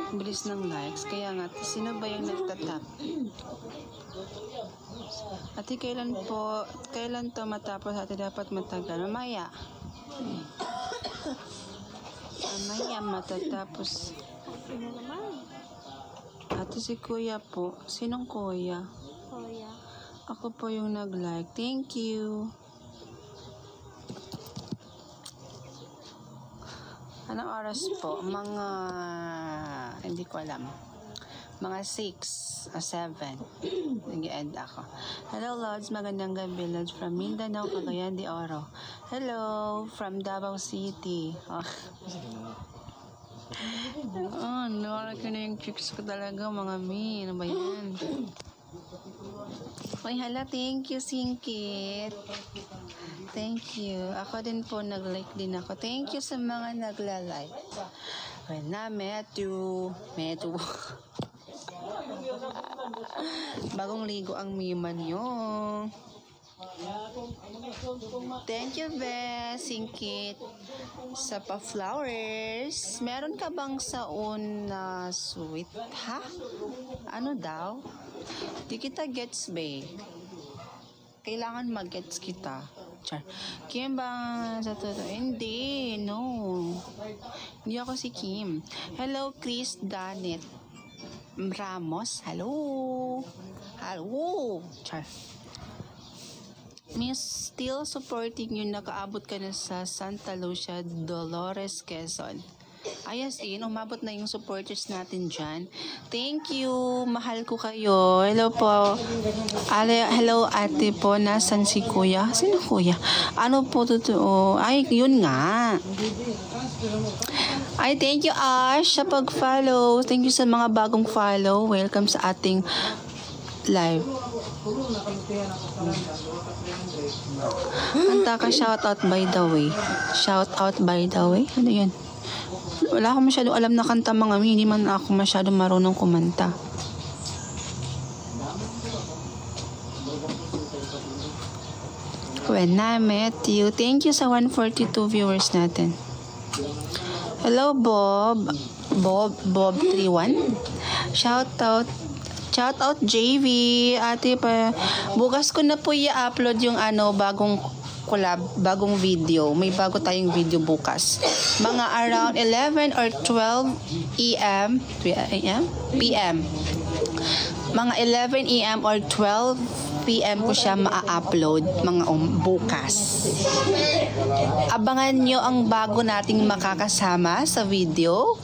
Bilis ng likes, kaya nga sino ba yung nagtatap? Ate, kailan to matapos? Ate, dapat matagal. Mamaya matatapos. Ate, si kuya po. Sinong kuya? Kuya. Ako po yung nag-like. Thank you. Anong oras po? Mga hindi ko alam. Mga 6 o 7. Nag-end ako. Hello, Lods. Magandang gabi, Lods. From Mindanao, Cagayan de Oro. Hello, from Davao City. Nalaki na yung chicks ko talaga, mga mi. Ano ba yan? Uy, hala, thank you, Singkit. Thank you. Ako din po, nag-like din ako. Thank you sa mga nagla-like. When I met you. Bagong ligo ang mima niyo. Thank you, Bes. Singkit. Sa pa-flowers. Meron ka bang saon na sweet, ha? Ano daw? Di kita gets, be. Kailangan mag-gets kita. Char. Kim ba sa totoo? Hindi. No. Hindi ako si Kim. Hello, Chris Danet Ramos. Hello. Hello. Char. Miss, still supporting you. Nakaabot ka na sa Santa Lucia, Dolores, Quezon. Ayos umabot na yung supporters natin dyan. Thank you. Mahal ko kayo. Hello po. Hello ate po. Nasaan si kuya? Sino kuya? Ano po totoo? Ay, yun nga. Ay, thank you Ash sa pag-follow. Thank you sa mga bagong follow. Welcome sa ating live. Kanta ka, shout out by the way. Shout out by the way? Ano yun? Wala akong masyadong alam na kanta, mga mi. Hindi man ako masyadong marunong kumanta. When I met you. Thank you sa 142 viewers natin. Hello, Bob. Bob31. Shout out JV. Ate pa. Bukas ko na po i-upload yung bagong collab, bagong video. May bago tayong video bukas. Mga around 11 or 12 PM. Mga 11 AM or 12 PM ko siya maa-upload mga bukas. Abangan nyo ang bago nating makakasama sa video.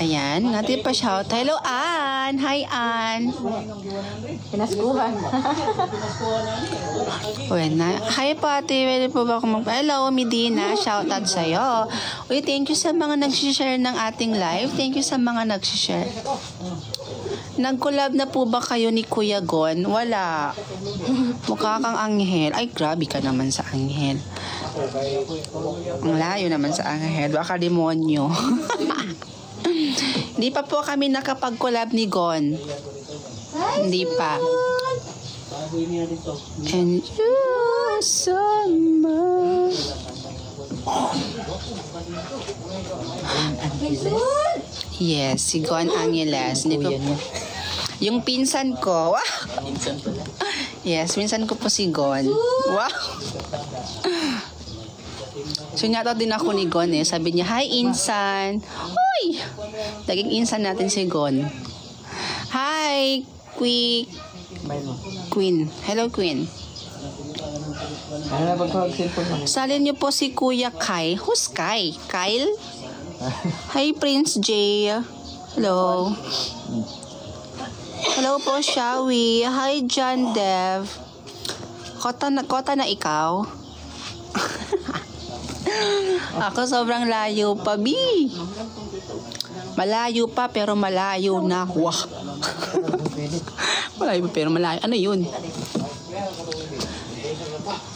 Ayan, natin pa shout. Hello, Ann. Hi, Ann. Pinaskuhan. Hi, Pati. Pwede po ba ako Hello, Medina. Shout out sa'yo. Uy, thank you sa mga nag-share ng ating live. Thank you sa mga nag-share. Nag-collab na po ba kayo ni Kuya Gon? Wala. Mukha kang anghel. Ay, grabe ka naman sa anghel. Ang layo naman sa anghel. Baka demonyo. Hindi pa po kami nakapag-collab ni Gon. Hindi pa. And you so much. Yes, si Gon Angeles. Yung pinsan ko. Wow. Yes, pinsan ko po si Gon. Wow. Sunyata din ako ni Gon eh. Sabi niya, hi Insan. Uy! Laging Insan natin si Gon. Hi, Queen. Hello, Queen. Salin niyo po si Kuya Kai. Who's Kai? Kyle? Hi, Prince J. Hello. Hello po, Shawi. Hi, John Dev. Kota na ikaw. Ako sobrang layo pa, B. Malayo pa, pero malayo na. Wah. Malayo pa, pero malayo. Ano yun?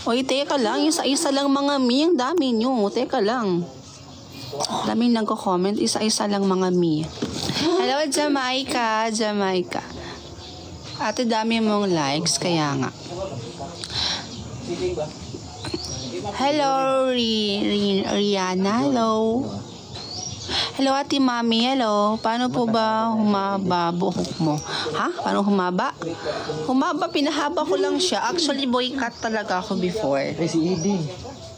Oy, teka lang. Isa-isa lang mga mi. Ang dami nyo. Teka lang. Daming nagko-comment. Isa-isa lang mga me. Hello, Jamaica. Jamaica. Ate, dami mong likes. Kaya nga. Hello, Rihanna. Hello. Hello, Ate Mami. Hello. Paano po ba humaba buhok mo? Ha? Paano humaba? Humaba, pinahaba ko lang siya. Actually, boy cut talaga ako before. Ay, si Eden.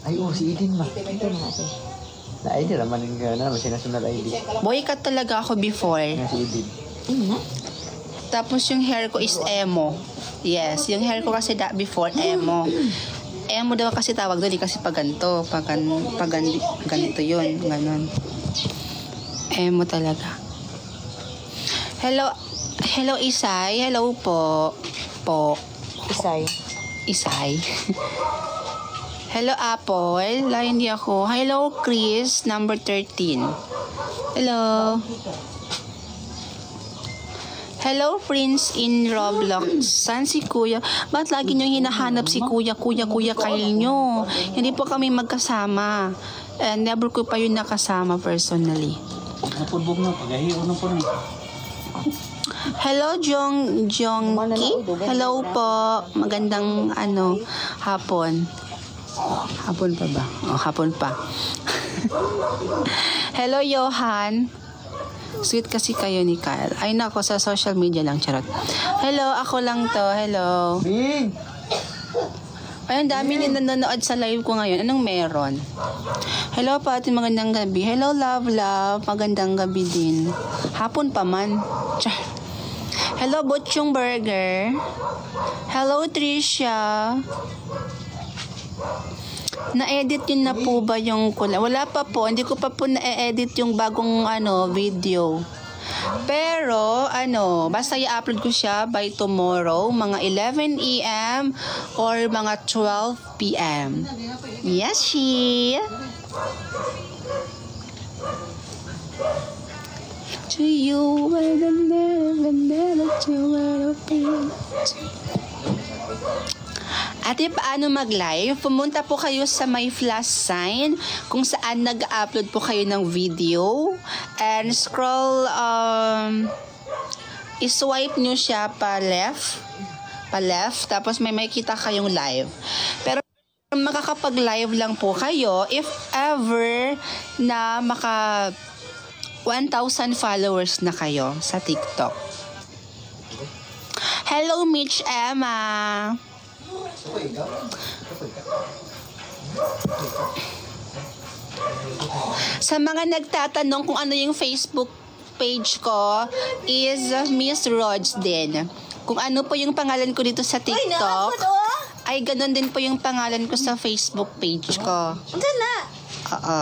Ay, si Eden ma. Ito na nga siya. Na ID naman yung naman siya national ID. Boy cut talaga ako before. Nga si Eden. Tapos yung hair ko is emo. Yes, yung hair ko kasi before emo. Emo daw kasi tawag doon, kasi pag ganito, ganito yun, ganon. Emo talaga. Hello Isay, hello po. Isay. Hello Apple, hindi ako. Hello Chris, number 13. Hello. Hello, Prince in Roblox. Saan si Kuya? Bakit lagi nyo hinahanap si Kuya Kyle nyo? Hindi po kami magkasama. Never ko pa yun nakasama personally. Napulbog na, pag-ahiro na po na. Hello, Jongki. Hello po. Magandang hapon. Hapon pa ba? Hapon pa. Hello, Johan. Sweet kasi kayo ni Kyle. Ay nako, sa social media lang, charot. Hello, ako lang to. Hello. Bing! Ay, ang dami niyo nanonood sa live ko ngayon. Anong meron? Hello, Pati. Magandang gabi. Hello, love. Magandang gabi din. Hapon pa man. Char. Hello, Butchong Burger. Hello, Tricia. Na-edit yun na po ba yung kulay? Wala pa po. Hindi ko pa po na-edit yung bagong video. Pero, basta i-upload ko siya by tomorrow, mga 11 a.m. or mga 12 p.m. Yes, she. To you, I never to Ate, paano mag-live? Pumunta po kayo sa may flash sign kung saan nag-upload po kayo ng video. And scroll, i-swipe nyo siya pa left. Tapos may makikita kayong live. Pero makakapag-live lang po kayo if ever na 1,000 followers na kayo sa TikTok. Hello, Mitch Emma. Sa mga nagtatanong kung ano yung Facebook page ko is Miss Rods din. Kung ano po yung pangalan ko dito sa TikTok, ay ganun din po yung pangalan ko sa Facebook page ko. Oo.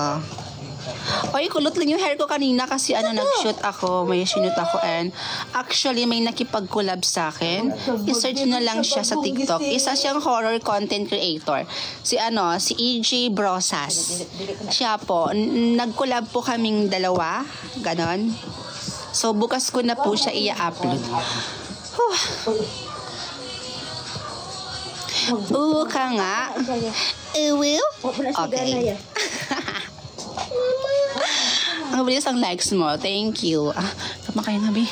Oy, kulot lang yung hair ko kanina kasi nag-shoot ako, may sinut ako, and actually may nakipag-collab sa akin. I-search na lang siya sa TikTok. Isa siyang horror content creator. Si EJ Brosas. Siya po, nag-collab po kaming dalawa, ganon. So bukas ko na po siya i-upload. Ka nga. Will? Okay. Ang bilis ang likes mo. Thank you. Kapakain na, Bi.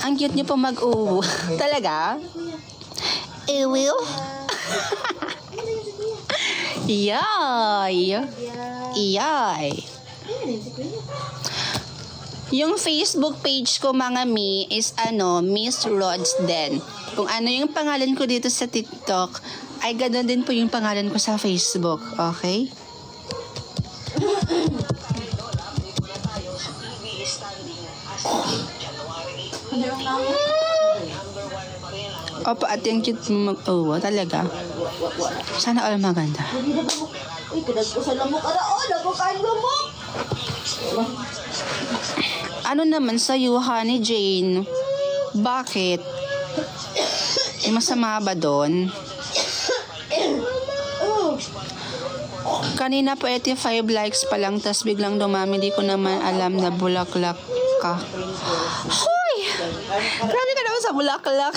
Ang cute niyo po mag-uwo. Talaga? Will? Iyay. Yung Facebook page ko, mga mi, is Miss Rods din. Kung ano yung pangalan ko dito sa TikTok, ay ganoon din po yung pangalan ko sa Facebook. Okay? Opo, at yung cute mo mag-uwa, talaga. Sana all maganda. Ano naman sa'yo, Honey Jane? Bakit? Masama ba doon? Kanina po 85 likes pa lang, tas biglang dumami. Di ko naman alam na bulaklak ka. Hoy! Grabe ka naman sa bulaklak.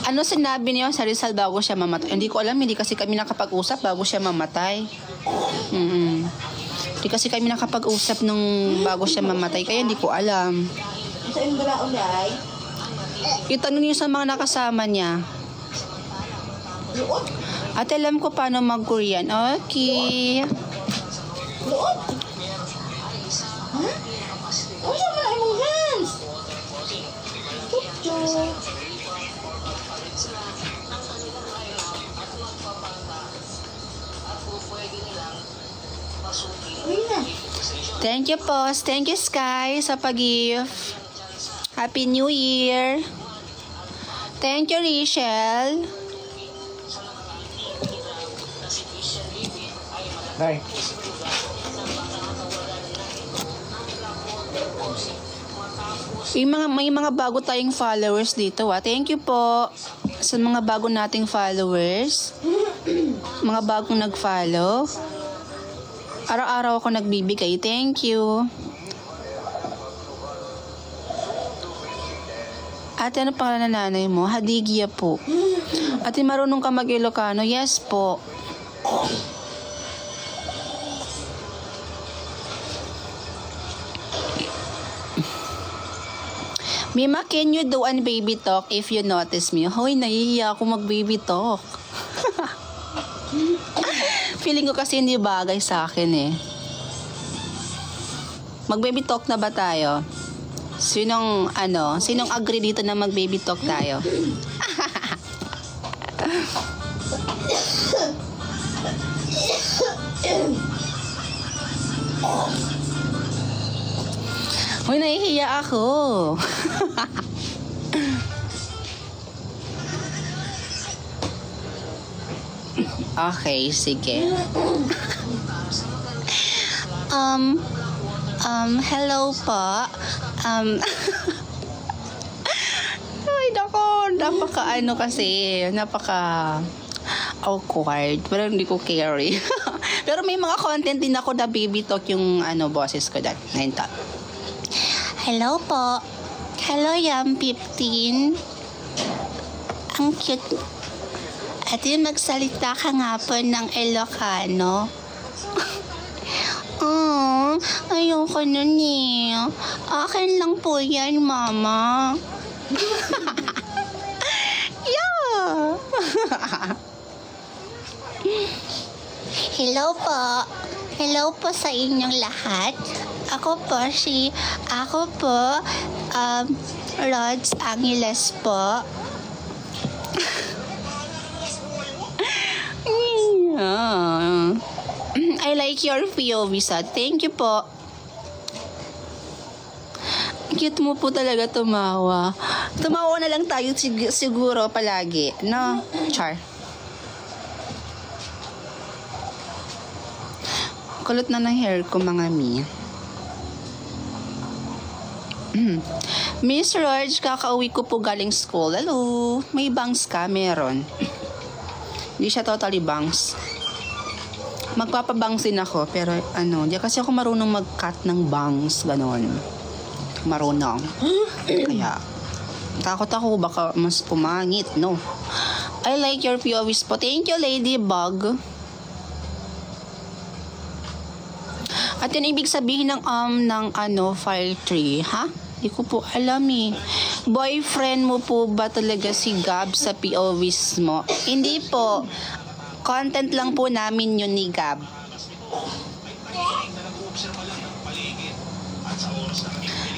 Ano sinabi niyo sa Rizal bago siya mamatay? Hindi ko alam, hindi kasi kami nakapag-usap bago siya mamatay. Hindi kasi kami nakapag-usap nung bago siya mamatay, kaya hindi ko alam. Sa yung balaon ay? Itanong niyo sa mga nakasama niya. At alam ko paano mag-Korean. Okay. Luot? Ha? Ano siya malaki mong hands? Chup-chup. Thank you, Post. Thank you, Sky, sa pag-give. Happy New Year. Thank you, Rachel. Bye. May mga bago tayong followers dito. Thank you po sa mga bago nating followers. Mga bagong nag-follow. Araw-araw ako nagbibigay. Thank you. Ate, ano pangalan ng nanay mo? Hadigya po. Ate, marunong ka mag-Ilocano? Yes po. Mima, can you do an baby talk if you notice me? Hoy, nahihiya ako mag-baby talk. Feeling ko kasi hindi bagay sa akin eh. Mag-baby talk na ba tayo? Sinong agree dito na mag-baby talk tayo? Hoy, nahihiya ako. Okay, sige. Hello po. Ay, nako, napaka awkward, pero hindi ko carry. Pero may mga content din ako na baby talk yung boses ko dahil. Ngayon to. Hello po. Hello, Yam 15. Ang cute. At yun, magsalita ka nga po ng Ilocano. Oh, ayoko nun eh. Akin lang po yan, Mama. Yeah. Hello po. Hello po sa inyong lahat. Ako po Rods Angeles po. Yeah. I like your POV sa. Thank you po. Cute mo po talaga tumawa. Tumawa na lang tayo siguro palagi. No? Char. Kulot na ng hair ko, mga mi. Miss Raj, kakauwi ko po galing school. Hello. May bangs ka? Meron. Hindi siya totally bangs. Magpapabangs din ako. Pero di kasi ako marunong mag-cut ng bangs. Ganon. Marunong. Kaya, takot ako baka mas pumangit, no? I like your POVs po. Thank you, Ladybug. At yun ibig sabihin ng file tree, ha? Hindi ko po alam eh. Boyfriend mo po ba talaga si Gab sa POVs mo? Hindi po. Content lang po namin yun ni Gab.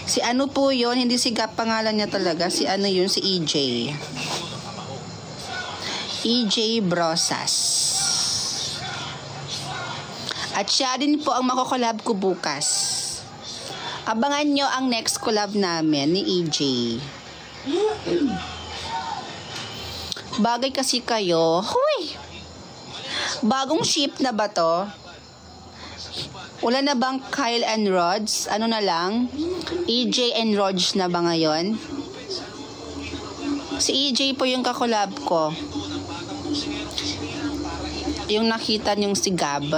Si ano po yun? Hindi si Gab pangalan niya talaga. Si ano yun? Si EJ. EJ Brosas. At siya din po ang makokolab ko bukas. Abangan nyo ang next collab namin ni EJ. Bagay kasi kayo. Huy! Bagong ship na ba to? Wala na bang Kyle and Rods? Ano na lang? EJ and Rods na ba ngayon? Si EJ po yung kakolab ko. Yung nakita niyong si Gab.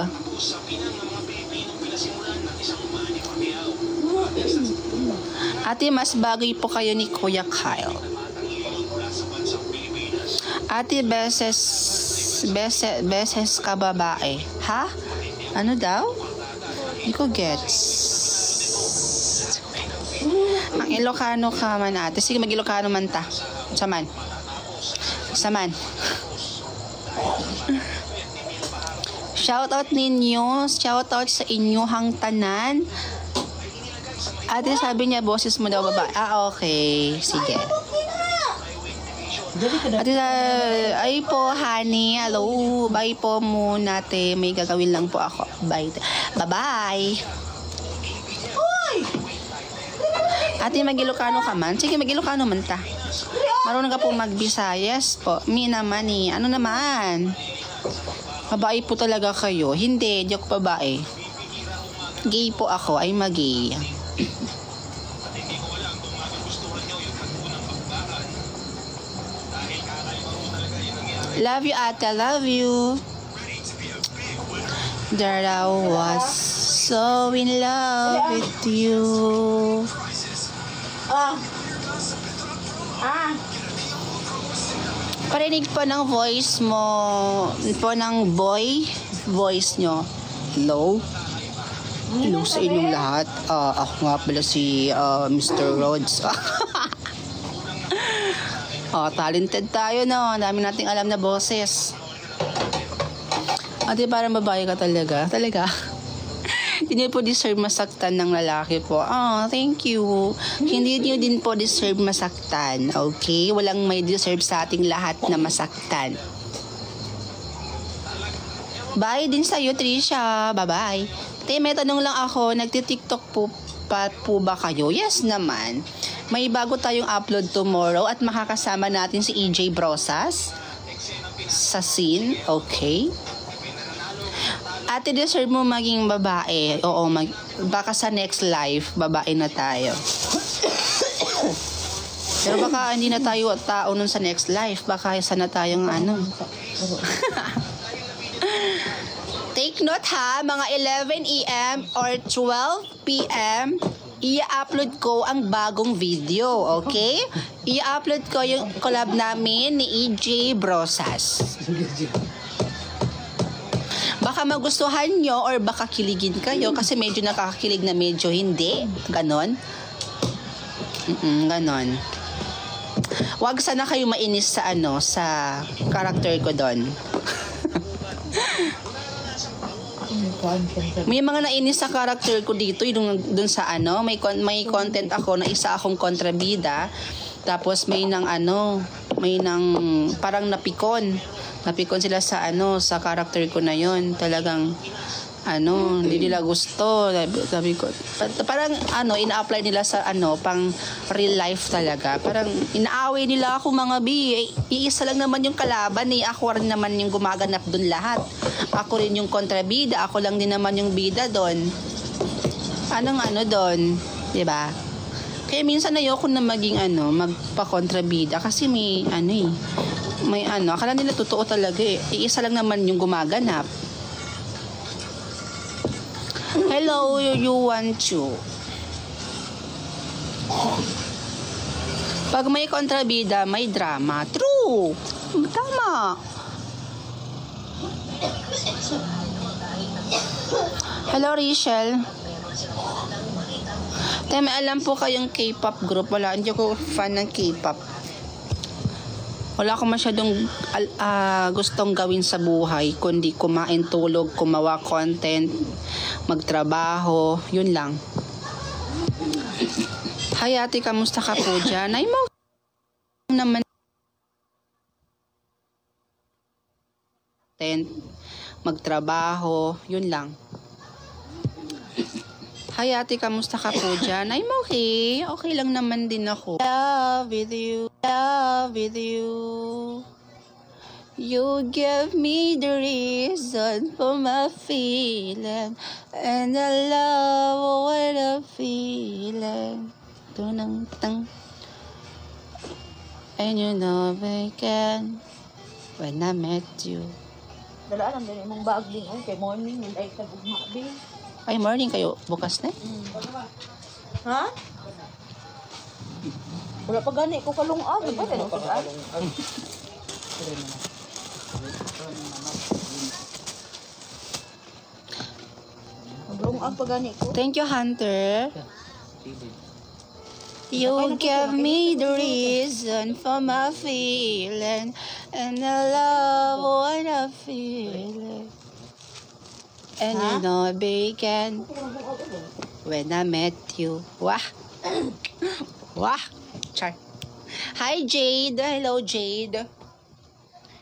Ate, mas bagay po kayo ni Kuya Kyle. Ate, beses ka babae. Ha? Ano daw? Hindi ko gets. Ang Ilocano ka man, ate. Sige, mag-Ilocano man ta. Saman. Shoutout ninyo. Shoutout sa inyong tanan. Ate, sabi niya, boses mo daw babae. Ah, okay. Sige. Ate, ay po, honey. Hello. Bye po muna, te. May gagawin lang po ako. Bye. Bye-bye. Ate, mag-Ilocano ka man? Sige, mag-Ilocano man ta. Marunong ka po mag-Visayas po. Mi naman eh. Ano naman? Babae po talaga kayo. Hindi, joke babae. Gay po ako. Ay mag-gay. Love you, ate. Love you. That I was so in love with you. Parinig po ng voice mo, po ng voice nyo. Hello? Hello sa inyong lahat. Ako nga pala si Mr. Rhodes. Talented tayo, no? Dami nating alam na boses. Ate, parang babae ka talaga. Talaga. Hindi niyo po deserve masaktan ng lalaki po. Thank you. Hindi niyo din po deserve masaktan. Okay? Walang may deserve sa ating lahat na masaktan. Bye din sa'yo, Trisha. Bye-bye. Te, may tanong lang ako. Nagti-TikTok po ba kayo? Yes naman. May bago tayong upload tomorrow at makakasama natin si EJ Brosas sa scene. Okay. Ate, deserve mo maging babae. Oo, baka sa next life, babae na tayo. Pero baka hindi na tayo tao nun sa next life. Baka isa na tayong ano. Take note ha, mga 11 AM or 12 PM, i-upload ko ang bagong video, okay? I-upload ko yung collab namin ni EJ Brosas. Baka magustuhan nyo or baka kiligin kayo kasi medyo nakakakilig na medyo hindi. Ganon. Ganon. Wag sana kayo mainis sa sa character ko doon. May mga nainis sa character ko dito, dun sa may content ako na isa akong kontrabida, tapos may nang parang napikon sila sa sa character ko na yon. Talagang hindi nila gusto. Sabi ko, parang ina-apply nila sa pang real life talaga. Parang inaaway nila ako, mga bi. Iisa lang naman yung kalaban eh. Ako rin naman yung gumaganap dun lahat. Ako rin yung kontrabida. Ako lang din naman yung bida dun. Anong dun? Diba? Kaya minsan ayoko na maging magpa-kontrabida kasi may akala nila totoo talaga eh. Iisa lang naman yung gumaganap. Hello, you want to. Pag may kontrabida, may drama. True. Tama. Hello, Rachel. May alam po kayong K-pop group. Wala, hindi ako fan ng K-pop. Wala akong masyadong gustong gawin sa buhay, kundi kumain, tulog, gumawa content, magtrabaho, yun lang. Hi ate, kamusta ka po dyan? Ay mo naman magtrabaho, yun lang. Hi ate, kamusta ka po dyan? I'm okay. Okay lang naman din ako. Love with you. Love with you. You give me the reason for my feeling. And I love what I'm feeling. Tunang tang. And you know I can when I met you. Dalaan ang din imong bag din. Kay morning, ay tag-ugma din. Ay, morning kayo. Bukas na. Ha? Wala pa gani ko kalungag. Ba tayo sa kalungag pa gani ko. Thank you, Hunter. You give me the reason for my feeling, and I love what I feel. And you know I began when I met you. Wah! Wah! Char. Hi, Jade. Hello, Jade.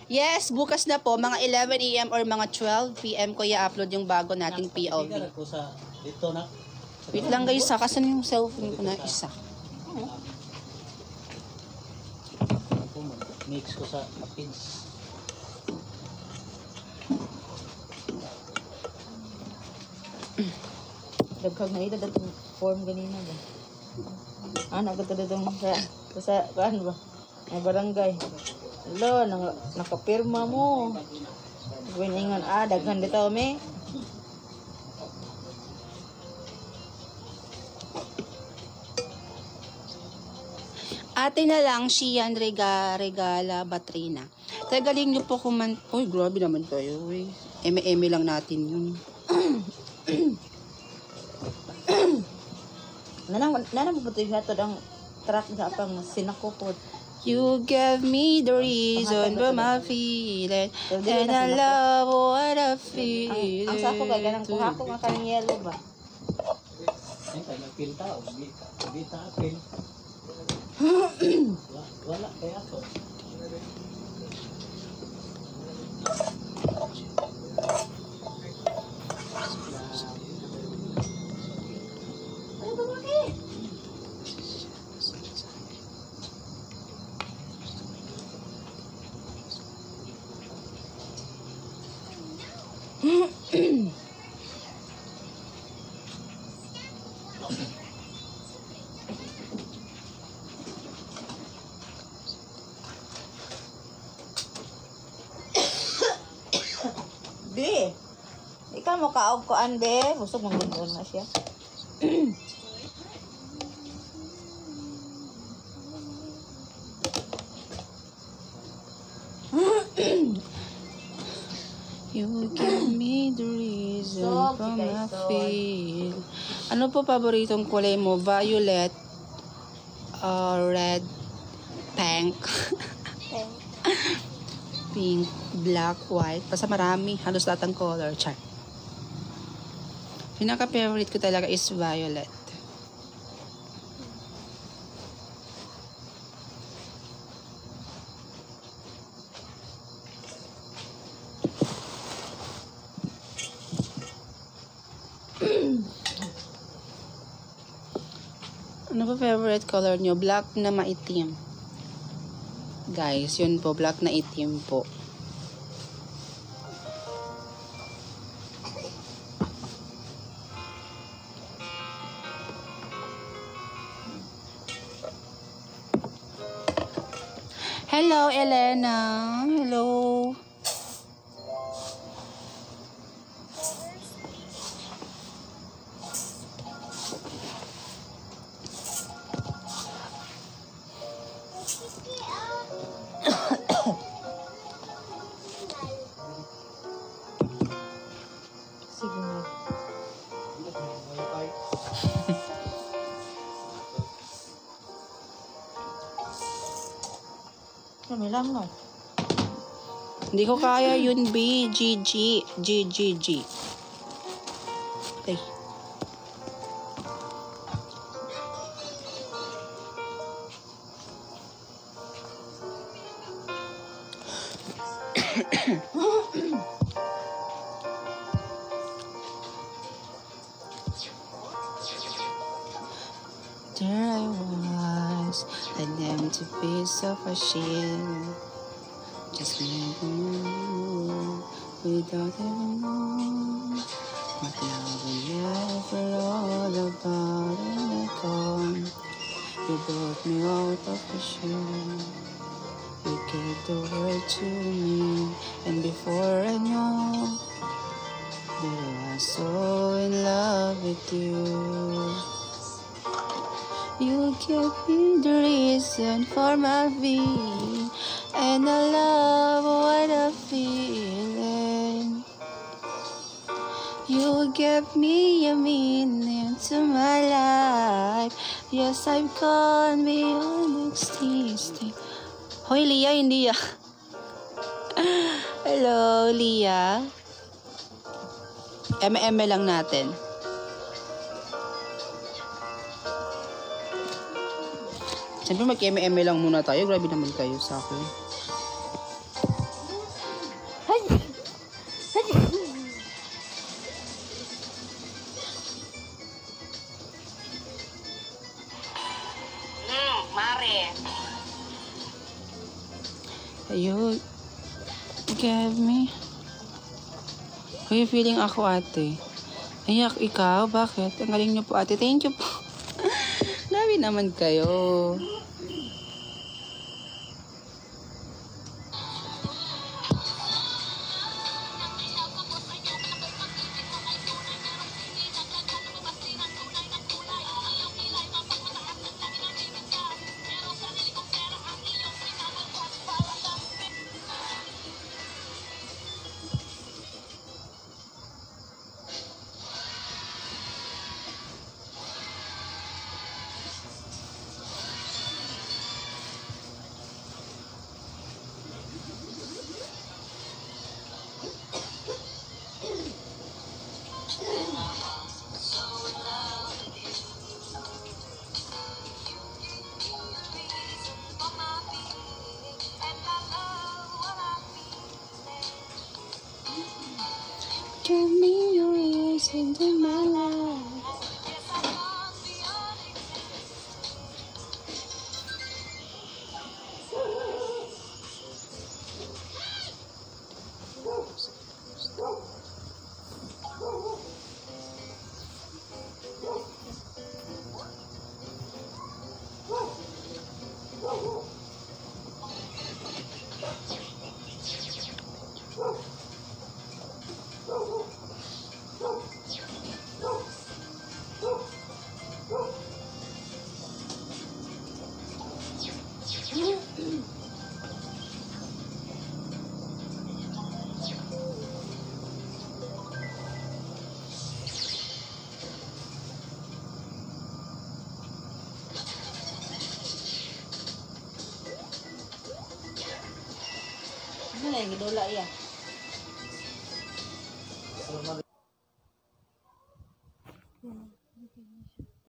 Yes, bukas na po, mga 11 a.m. or mga 12 p.m. ko i-upload yung bago nating POV. Wait lang guys, kasan yung cellphone ko na isa? Mix ko sa pins. Dagkag na ito datong form ganina ba? Nagkata datong sa kan ba? May barangay. Hello, nakapirma mo. Winingan daghan dito me. Ate na lang, Shian Regala Batrina. Tagaling niyo po kuman... Uy, grabe naman kayo. Eme-eme lang natin yun. Nanang butuig na ito ang track na pang sinakupod. You gave me the reason for my feeling, and I love what I feel. Ang sako kay ganang kuha ko nga kaning yellow ba? Ay, nagpil tao. Hindi tapil. Wala kaya to. Ano ba maki? Be, ikaw mo kaog ko be. Busog mong gungon na siya. You give me the reason for my feel. Ano po paboritong kulay mo? Violet, red, pink, pink, black, white. Basta marami. Halos lahat ng color. Char. Pinaka-favorite ko talaga is violet. Ano ba favorite color nyo? Black na maitim. Guys, yun po. Black na itim po. Hello, Elena. Hello. Sige na. Kami lang no. Hindi ko kaya yun, B. GG. GGG. Okay. There I was, an empty piece of a shell, just living without even knowing what love will never all about and gone. You brought me out of the shell. gave the word to me, and before I know that I was so in love with you. You gave me the reason for my being, and I love what I'm feeling. You gave me a meaning to my life. Yes, I've gone beyond existing. Hoy, Leah, hindi ah. Hello, Leah. MM lang natin. Siyempre mag-MM lang muna tayo. Grabe naman kayo sa akin. Mare. You gave me. Kuya, feeling ako, ate. Ayak, ikaw? Bakit? Ang galing niyo po, ate. Thank you po. Grabe naman kayo. Give me your ears into my life. Ano na yung gidula iya?